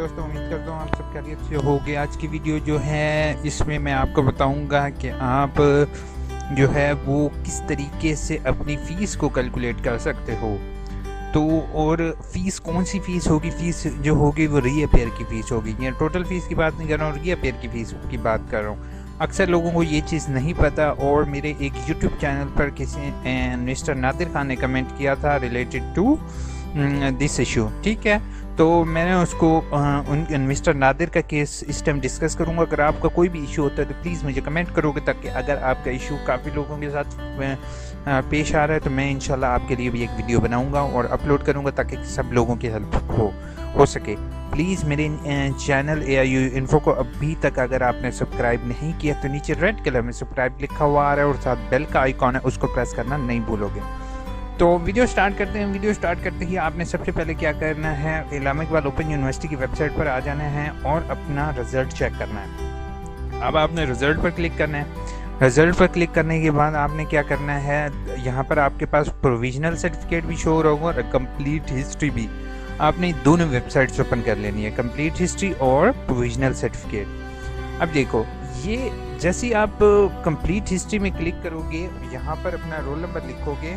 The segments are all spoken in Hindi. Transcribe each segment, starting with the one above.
दोस्तों, उम्मीद करता हूँ आप सब खैरियत से होगे। आज की वीडियो जो है इसमें मैं आपको बताऊंगा कि आप जो है वो किस तरीके से अपनी फ़ीस को कैलकुलेट कर सकते हो। तो और फ़ीस कौन सी फ़ीस होगी? फ़ीस जो होगी वो रीअपेयर की फ़ीस होगी। ये टोटल फ़ीस की बात नहीं कर रहा हूँ, रीअपेयर की फ़ीस की बात कर रहा हूँ। अक्सर लोगों को ये चीज़ नहीं पता और मेरे एक यूट्यूब चैनल पर किसी मिस्टर नादिर खान ने कमेंट किया था रिलेटेड टू दिस इशू। ठीक है, तो मैंने उसको उन मिस्टर नादिर का केस इस टाइम डिस्कस करूंगा। अगर आपका कोई भी इशू होता है तो प्लीज़ मुझे कमेंट करोगे, ताकि अगर आपका इशू काफ़ी लोगों के साथ पेश आ रहा है तो मैं इंशाल्लाह आपके लिए भी एक वीडियो बनाऊंगा और अपलोड करूंगा ताकि सब लोगों की हेल्प हो सके। प्लीज़ मेरे चैनल AIU इन्फो को अभी तक अगर आपने सब्सक्राइब नहीं किया तो नीचे रेड कलर में सब्सक्राइब लिखा हुआ आ रहा है और साथ बेल का आइकॉन है, उसको प्रेस करना नहीं भूलोगे। तो वीडियो स्टार्ट करते हैं। वीडियो स्टार्ट करते ही आपने सबसे पहले क्या करना है, इलामा इकबाल ओपन यूनिवर्सिटी की वेबसाइट पर आ जाना है और अपना रिज़ल्ट चेक करना है। अब आपने रिज़ल्ट पर क्लिक करना है। रिज़ल्ट पर क्लिक करने के बाद आपने क्या करना है, यहाँ पर आपके पास प्रोविजनल सर्टिफिकेट भी शो होगा और कंप्लीट हिस्ट्री भी। आपने दोनों वेबसाइट्स ओपन कर लेनी है, कंप्लीट हिस्ट्री और प्रोविजनल सर्टिफिकेट। अब देखो, ये जैसे आप कंप्लीट हिस्ट्री में क्लिक करोगे, यहाँ पर अपना रोल नंबर लिखोगे।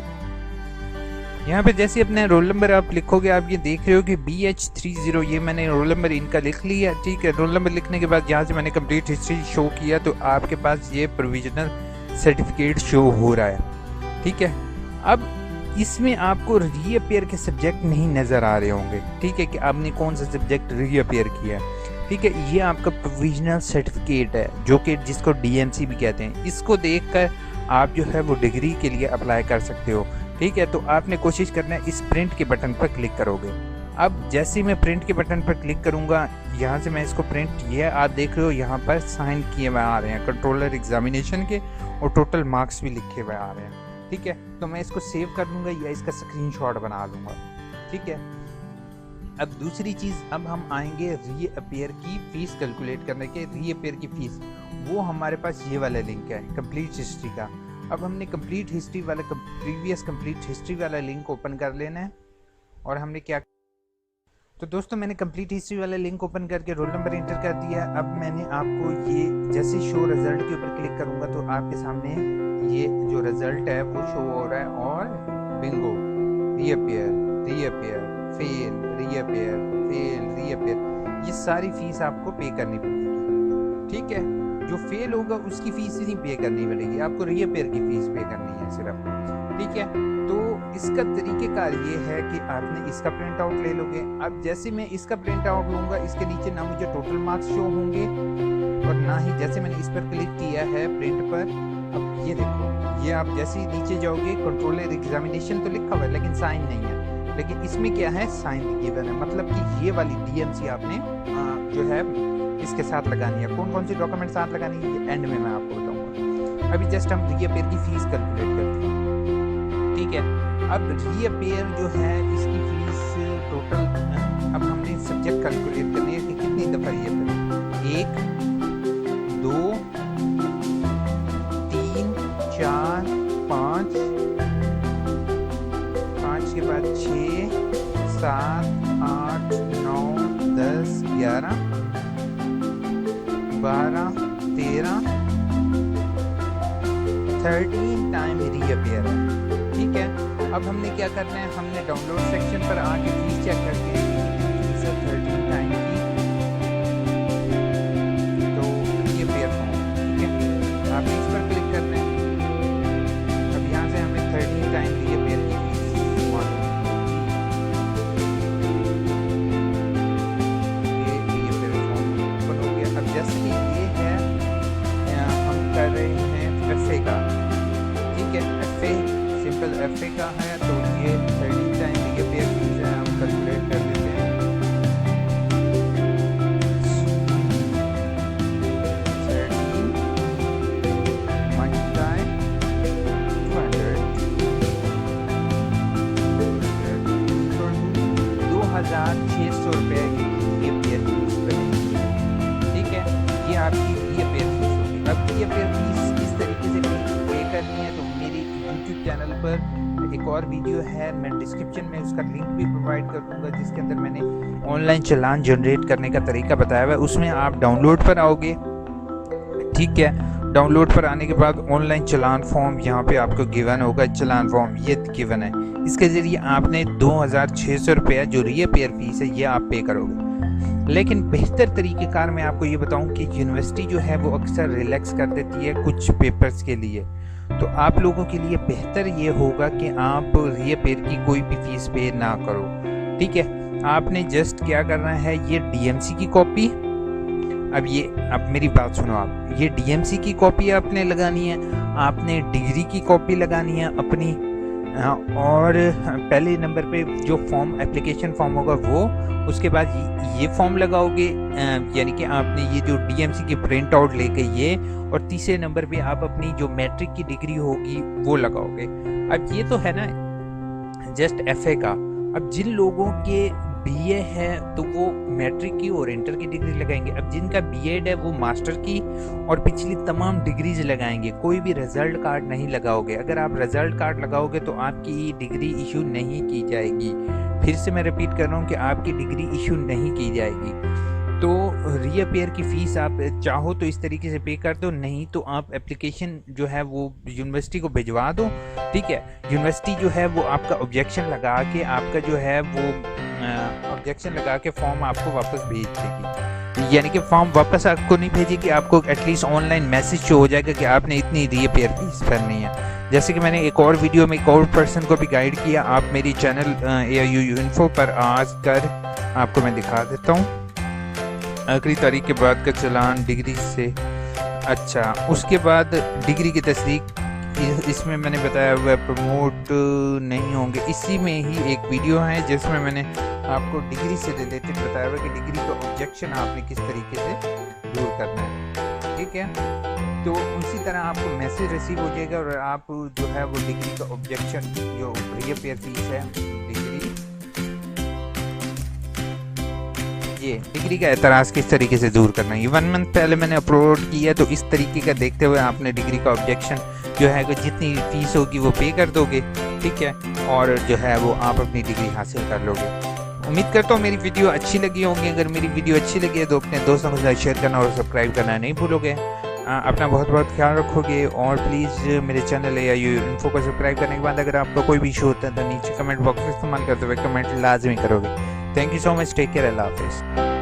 यहाँ पे जैसे अपने रोल नंबर आप लिखोगे, आप ये देख रहे हो कि BH30, ये मैंने रोल नंबर इनका लिख लिया। ठीक है, रोल नंबर लिखने के बाद यहाँ से मैंने कंप्लीट हिस्ट्री शो किया तो आपके पास ये प्रोविजनल सर्टिफिकेट शो हो रहा है। ठीक है, अब इसमें आपको रीअपेयर के सब्जेक्ट नहीं नज़र आ रहे होंगे। ठीक है, कि आपने कौन सा सब्जेक्ट रीअपेयर किया है। ठीक है, ये आपका प्रोविजनल सर्टिफिकेट है जो कि जिसको DMC भी कहते हैं। इसको देखकर आप जो है वो डिग्री के लिए अप्लाई कर सकते हो। ठीक है, तो आपने कोशिश करना है इस प्रिंट के बटन पर क्लिक करोगे। अब जैसे मैं प्रिंट के बटन पर क्लिक करूंगा, यहाँ से मैं इसको प्रिंट, ये आप देख रहे हो यहाँ पर साइन किए हुए आ रहे हैं कंट्रोलर एग्जामिनेशन के और टोटल मार्क्स भी लिखे हुए आ रहे हैं। ठीक है, तो मैं इसको सेव कर लूँगा या इसका स्क्रीनशॉट बना लूँगा। ठीक है, अब दूसरी चीज़, अब हम आएंगे रीअपेयर की फ़ीस कैलकुलेट करने के। रीअपेयर की फ़ीस वो हमारे पास ये वाला लिंक है कंप्लीट हिस्ट्री का। अब हमने कंप्लीट हिस्ट्री वाला प्रीवियस कंप्लीट हिस्ट्री वाला लिंक ओपन कर लेना है और हमने क्या, तो दोस्तों मैंने कंप्लीट हिस्ट्री वाला लिंक ओपन करके रोल नंबर इंटर कर दिया। अब मैंने आपको ये जैसे शो रिजल्ट के ऊपर क्लिक करूंगा तो आपके सामने ये जो रिजल्ट है वो शो हो रहा है और Bingo, reappear, reappear, fail, reappear, fail, reappear, ये सारी फीस आपको पे करनी पड़ेगी। ठीक है, जो फेल होगा उसकी फीस नहीं पे करनी पड़ेगी, आपको रीअपेयर की फीस पे करनी है सिर्फ। ठीक है, तो इसका तरीक़ेकार ये है कि आपने इसका प्रिंट आउट ले लोगे। अब जैसे मैं इसका प्रिंट आउट लूँगा, इसके नीचे ना मुझे टोटल मार्क्स शो होंगे और ना ही जैसे मैंने इस पर क्लिक किया है प्रिंट पर, अब ये देखो, ये आप जैसे ही नीचे जाओगे कंट्रोलर एग्जामिनेशन तो लिखा हुआ है लेकिन साइन नहीं है। लेकिन इसमें क्या है, साइन गिवन है, मतलब कि ये वाली DMC आपने जो है इसके साथ लगानी है। कौन कौन से डॉक्यूमेंट साथ लगानी है ये एंड में मैं आपको बताऊंगा। अभी जस्ट हम रीअपेयर की फीस कैलकुलेट करते हैं। ठीक है, अब रीअपेयर जो है इसकी फीस टोटल, अब हमने सब्जेक्ट कैलकुलेट करनी है कि कितनी दफ़ा रीअपेयर, 1, 2, 3, 4, 5, 5 के बाद 6, 7, 8, 9, 10, 11, 12, 13, 13 टाइम रीअपेयर है। ठीक है, अब हमने क्या करना है, हमने डाउनलोड सेक्शन पर आके फीस चेक करके 13 टाइम की, तो रीअपेयर फॉर्म। ठीक है, आपने इस पर क्लिक करना है। अब यहाँ से हमें 13 टाइम रीअपेयर की फीस मौजूद है। ये रीअपेयर फॉर्म ओपन हो गया। अब जैसे कि ये है, हम कर रहे हैं FA का। ठीक है, FA सिंपल FA का है, तो ये 30 टाइम रीअपेयर फीस है, हम कैलकुलेट कर लेते हैं। 13 मल्टीप्लाई 2,600 रुपये की रीअपेयर फीस बनेगी। ठीक है, ये आपकी रीअपेयर फीस होगी। अब रीअपेयर फीस किस तरीके से पे करनी है, तो मेरे YouTube चैनल पर एक और वीडियो है, मैं डिस्क्रिप्शन में उसका लिंक भी प्रोवाइड कर दूंगा, जिसके अंदर मैंने ऑनलाइन चालान जनरेट करने का तरीका बताया हुआ है। उसमें आप डाउनलोड पर आओगे, ठीक है। डाउनलोड पर आने के बाद ऑनलाइन चालान फॉर्म यहाँ पे आपको गिवन होगा, चालान फॉर्म ये गिवन है। इसके ज़रिए आपने 2600 रुपया जो रीअपेयर फीस है ये आप पे करोगे। लेकिन बेहतर तरीक़ेकार मैं आपको ये बताऊं कि यूनिवर्सिटी जो है वो अक्सर रिलैक्स कर देती है कुछ पेपर्स के लिए, तो आप लोगों के लिए बेहतर ये होगा कि आप रीअपेयर की कोई भी फीस पे ना करो, ठीक है। आपने जस्ट क्या करना है, ये डीएमसी की कॉपी, अब मेरी बात सुनो, आप ये डीएमसी की कॉपी आपने लगानी है, आपने डिग्री की कॉपी लगानी है अपनी, और पहले नंबर पे जो फॉर्म एप्लीकेशन फॉर्म होगा वो, उसके बाद ये फॉर्म लगाओगे, यानी कि आपने ये जो डीएमसी की प्रिंट आउट लेके ये, और तीसरे नंबर पे आप अपनी जो मैट्रिक की डिग्री होगी वो लगाओगे। अब ये तो है ना जस्ट एफए का। अब जिन लोगों के बीए है तो वो मैट्रिक की और इंटर की डिग्री लगाएंगे। अब जिनका बीएड है वो मास्टर की और पिछली तमाम डिग्रीज लगाएंगे। कोई भी रिजल्ट कार्ड नहीं लगाओगे। अगर आप रिजल्ट कार्ड लगाओगे तो आपकी डिग्री इशू नहीं की जाएगी। फिर से मैं रिपीट कर रहा हूँ कि आपकी डिग्री इशू नहीं की जाएगी। तो रीअपेयर की फ़ीस आप चाहो तो इस तरीके से पे कर दो, नहीं तो आप एप्लीकेशन जो है वो यूनिवर्सिटी को भिजवा दो, ठीक है। यूनिवर्सिटी जो है वो आपका ऑब्जेक्शन लगा के आपका जो है वो ऑब्जेक्शन लगा के फॉर्म आपको वापस भेज देगी। यानी कि फॉर्म वापस आपको नहीं भेजेगी, आपको एटलीस्ट ऑनलाइन मैसेज शो हो जाएगा कि आपने इतनी रीअपेयर फीस भरनी है। जैसे कि मैंने एक और वीडियो में एक और पर्सन को भी गाइड किया, आप मेरी चैनल AIU इन्फो पर आकर आपको मैं दिखा देता हूँ। आखिरी तारीख के बाद का चालान डिग्री से, अच्छा उसके बाद डिग्री की तस्दीक, इसमें मैंने बताया हुआ प्रमोट नहीं होंगे। इसी में ही एक वीडियो है जिसमें मैंने आपको डिग्री से रिलेटेड बताया हुआ कि डिग्री का ऑब्जेक्शन आपने किस तरीके से दूर करना है, ठीक है। तो उसी तरह आपको मैसेज रिसीव हो जाएगा और आप जो है वो डिग्री का ऑब्जेक्शन, जो रीअपेयर फीस है डिग्री का एतराज़ किस तरीके से दूर करना है, ये 1 मंथ पहले मैंने अपलोड किया। तो इस तरीके का देखते हुए आपने डिग्री का ऑब्जेक्शन जो है कि जितनी फीस होगी वो पे कर दोगे, ठीक है, और जो है वो आप अपनी डिग्री हासिल कर लोगे। उम्मीद करता हूँ मेरी वीडियो अच्छी लगी होंगी। अगर मेरी वीडियो अच्छी लगी है तो अपने दोस्तों के साथ शेयर करना और सब्सक्राइब करना नहीं भूलोगे। अपना बहुत बहुत ख्याल रखोगे और प्लीज़ मेरे चैनल AIU इन्फो को सब्सक्राइब करने के बाद अगर आपका कोई भी इशू होता है तो नीचे कमेंट बॉक्स में इस्तेमाल करते हुए कमेंट लाजमी करोगे। Thank you so much, take care, अल्लाह हाफिज़।